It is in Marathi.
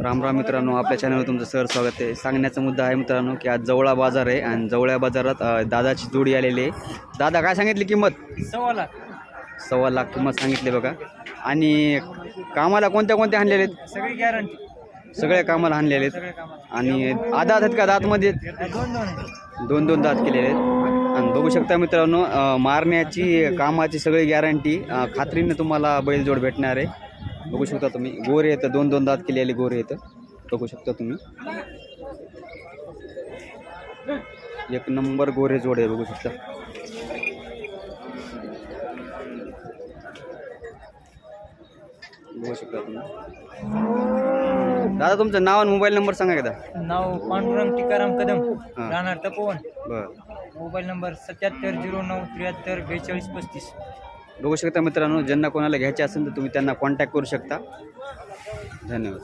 राम राम मित्रांनो, आपल्या चॅनलवर तुमचं सर स्वागत आहे। सांगण्याचा मुद्दा आहे मित्रांनो की आज जवळा बाजार आहे आणि जवळ्या बाजारात दादाची जोडी आलेली आहे। दादा काय सांगितली किंमत? 1.25 लाख किंमत सांगितली बघा। आणि कामाला कोणत्या कोणत्या आणलेले आहेत? सगळी गॅरंटी, सगळ्या कामाला आणलेले आहेत आणि आदात आहेत का दातमध्ये? दोन दोन दात केलेले आहेत। आणि बघू शकता मित्रांनो, मारण्याची कामाची सगळी गॅरंटी, खात्रीने तुम्हाला बैलजोड भेटणार आहे। बघू शकता तुम्ही, गोरे येतं, दोन दोन दात केलेले गोरे येतं, बघू शकता तुम्ही। एक नंबर गोरे जोड आहे, बघू शकता। बघू शकता तुम्ही। दादा तुमचं नाव आणि मोबाईल नंबर सांगा एकदा। नाव पांडुरंग टिकाराम कदम, राहणार तपोवन। बरं, मोबाईल नंबर 7709734235. बघू शकता मित्रांनो, ज्यांना कोणाला घ्यायचे असेल तर तुम्ही त्यांना कॉन्टॅक्ट करू शकता। धन्यवाद।